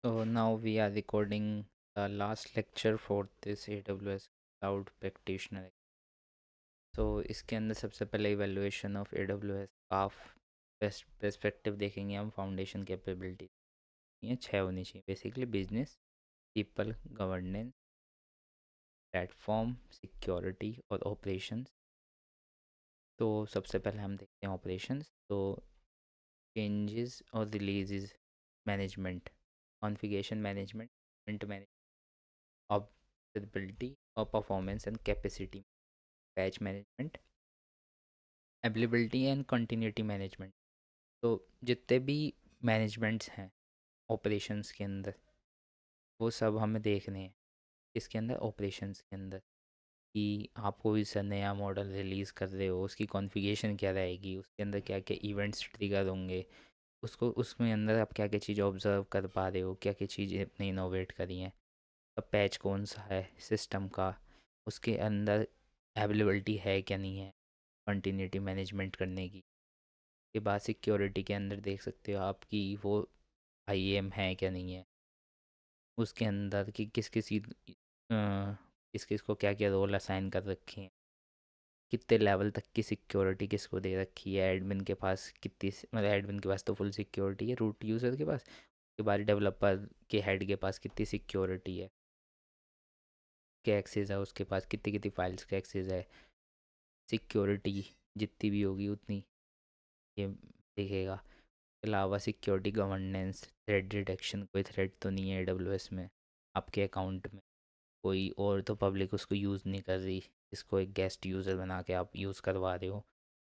So now we are recording the last lecture for this AWS Cloud Practitioner. तो इसके अंदर सबसे पहले evaluation of AWS calf best perspective देखेंगे हम फाउंडेशन कैपेबिलिटी। ये छः होनी चाहिए basically: business, people, governance, platform, security और ऑपरेशंस। तो सबसे पहले हम देखते हैं ऑपरेशंस। तो चेंजेस और releases management, configuration management, management, observability और performance and capacity, patch management, availability and continuity management. तो जितने भी मैनेजमेंट्स हैं ऑपरेशंस के अंदर, वो सब हमें देखने हैं इसके अंदर ऑपरेशंस के अंदर, कि आप कोई सा नया मॉडल रिलीज़ कर रहे हो, उसकी कॉन्फ़िगरेशन क्या रहेगी, उसके अंदर क्या क्या इवेंट्स ट्रिगर होंगे, उसको उसमें अंदर आप क्या क्या चीज़ ऑब्जर्व कर पा रहे हो, क्या क्या चीज़ें अपने इनोवेट करी हैं, अब पैच कौन सा है सिस्टम का, उसके अंदर अवेलेबिलिटी है क्या नहीं है, कंटिन्यूटी मैनेजमेंट करने की। के बाद सिक्योरिटी के अंदर देख सकते हो आप कि वो आईएएम है क्या नहीं है, उसके अंदर कि किस किस को क्या क्या रोल असाइन कर रखे हैं, कितने लेवल तक की सिक्योरिटी किसको दे रखी है, एडमिन के पास कितनी मतलब एडमिन के पास तो फुल सिक्योरिटी है, रूट यूज़र के पास के बाद डेवलपर के हेड के पास कितनी सिक्योरिटी है, क्या एक्सेस है उसके पास, कितनी कितनी फाइल्स का एक्सेस है, सिक्योरिटी जितनी भी होगी उतनी ये देखेगा। के अलावा सिक्योरिटी गवर्नेंस, थ्रेड डिटेक्शन, कोई थ्रेड तो नहीं है एडब्ल्यूएस में आपके अकाउंट में, कोई और तो पब्लिक उसको यूज़ नहीं कर रही, इसको एक गेस्ट यूज़र बना के आप यूज़ करवा रहे हो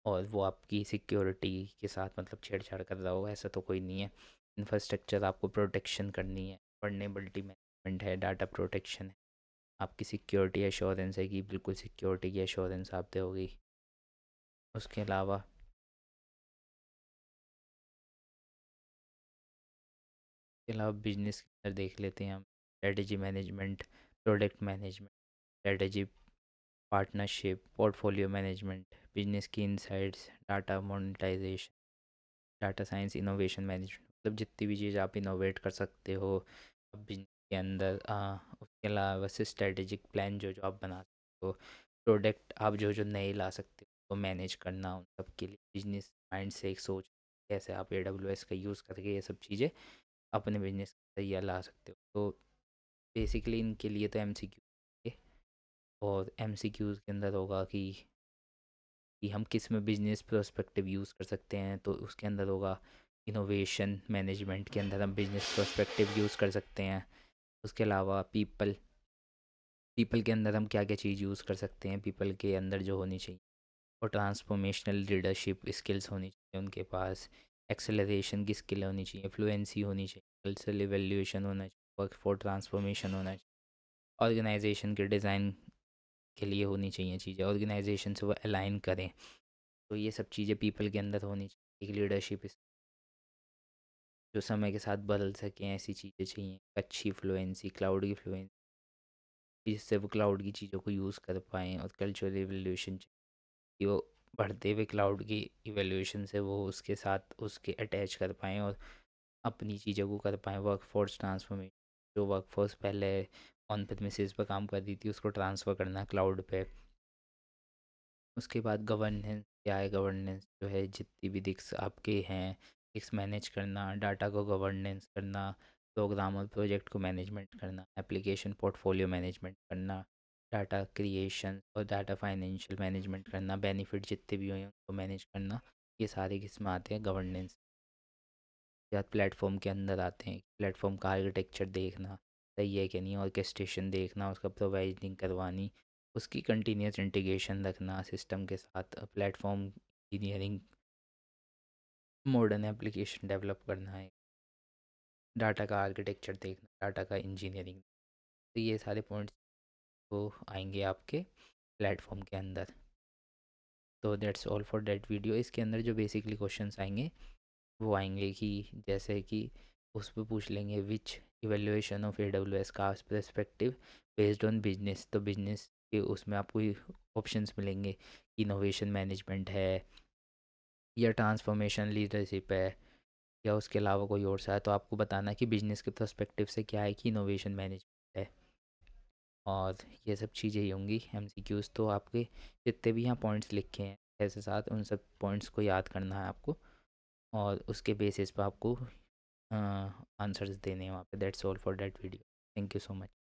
और वो आपकी सिक्योरिटी के साथ मतलब छेड़छाड़ कर रहा हो, ऐसा तो कोई नहीं है। इंफ्रास्ट्रक्चर आपको प्रोटेक्शन करनी है, वर्नेबिलिटी मैनेजमेंट है, डाटा प्रोटेक्शन है, आपकी सिक्योरिटी एश्योरेंस है कि बिल्कुल सिक्योरिटी की एश्योरेंस आप दोगी। उसके अलावा बिजनेस के अंदर देख लेते हैं हम strategy management, product management, strategy, partnership, portfolio management, business की insights, data monetisation, data science, innovation management, मतलब जितनी भी चीज़ आप इनोवेट कर सकते हो अब बिजनेस के अंदर। उसके अलावा से स्ट्रेटेजिक प्लान जो जो आप बना सकते हो, प्रोडक्ट आप जो जो नए ला सकते हो तो मैनेज करना उन सब के लिए बिजनेस माइंड से एक सोच, कैसे आप AWS का यूज़ करके ये सब चीज़ें अपने बिजनेस के तैयार ला सकते हो। तो बेसिकली इनके लिए तो MCQ, और MCQs के अंदर होगा कि हम किस में बिजनेस प्रोस्पेक्टिव यूज़ कर सकते हैं, तो उसके अंदर होगा इनोवेशन मैनेजमेंट के अंदर हम बिजनेस प्रोस्पेक्टिव यूज़ कर सकते हैं। उसके अलावा पीपल, पीपल के अंदर हम क्या क्या चीज़ यूज़ कर सकते हैं, पीपल के अंदर जो होनी चाहिए, और ट्रांसफॉर्मेशनल लीडरशिप स्किल्स होनी चाहिए उनके पास, एक्सेलरेशन की स्किल होनी चाहिए, फ्लुएंसी होनी चाहिए, कल्चरल इवेल्यूएशन होना चाहिए, वर्क फॉर ट्रांसफॉर्मेशन होना चाहिए, ऑर्गेनाइजेशन के डिज़ाइन के लिए होनी चाहिए चीज़ें, ऑर्गेनाइजेशन से वो अलाइन करें। तो ये सब चीज़ें पीपल के अंदर होनी चाहिए। एक लीडरशिप जो समय के साथ बदल सकें, ऐसी चीज़ें चाहिए। अच्छी फ्लुएंसी, क्लाउड की फ्लुएंसी, जिससे वो क्लाउड की चीज़ों को यूज़ कर पाएँ, और कल्चरल इवोल्यूशन कि वो बढ़ते हुए क्लाउड की इवोल्यूशन से वो उसके साथ उसके अटैच कर पाएँ और अपनी चीज़ों को कर पाएँ। वर्कफोर्स ट्रांसफॉर्मेशन, जो वर्कफोर्स पहले ऑन प्रेमिसेस पे काम करती थी उसको ट्रांसफ़र करना क्लाउड पे। उसके बाद गवर्नेंस क्या है, गवर्नेंस जो है जितनी भी दिक्स आपके हैं, दिक्स मैनेज करना, डाटा को गवर्नेंस करना, प्रोग्राम और प्रोजेक्ट को मैनेजमेंट करना, एप्लीकेशन पोर्टफोलियो मैनेजमेंट करना, डाटा क्रिएशन और डाटा फाइनेंशियल मैनेजमेंट करना, बेनिफिट जितने भी हुए उनको मैनेज करना, ये सारे किस्म आते हैं गवर्नेंस। या प्लेटफॉर्म के अंदर आते हैं, प्लेटफॉर्म का आर्किटेक्चर देखना सही है कि नहीं, ऑर्केस्ट्रेशन देखना, उसका प्रोवाइडिंग करवानी, उसकी कंटिन्यूस इंटीग्रेशन रखना सिस्टम के साथ, platform engineering, modern application develop करना है, डाटा का आर्किटेक्चर देखना, डाटा का इंजीनियरिंग। तो ये सारे पॉइंट्स तो आएंगे आपके प्लेटफॉर्म के अंदर। तो that's all for that video. इसके अंदर जो बेसिकली क्वेश्चंस आएंगे वो आएंगे कि जैसे कि उस पर पूछ लेंगे विच इवेल्युएशन ऑफ AWS का पर्सपेक्टिव बेस्ड ऑन बिजनेस। तो बिजनेस के उसमें आपको ऑप्शंस मिलेंगे, इनोवेशन मैनेजमेंट है या ट्रांसफॉर्मेशन लीडरशिप है या उसके अलावा कोई और सा है, तो आपको बताना है कि बिजनेस के पर्सपेक्टिव से क्या है कि इनोवेशन मैनेजमेंट है। और ये सब चीज़ें ही होंगी एमसीक्यूज़। तो आपके जितने भी यहाँ पॉइंट्स लिखे हैं 6 से 7, उन सब पॉइंट्स को याद करना है आपको, और उसके बेसिस पे आपको आंसर्स देने हैं वहाँ पे। That's all for that video. Thank you so much.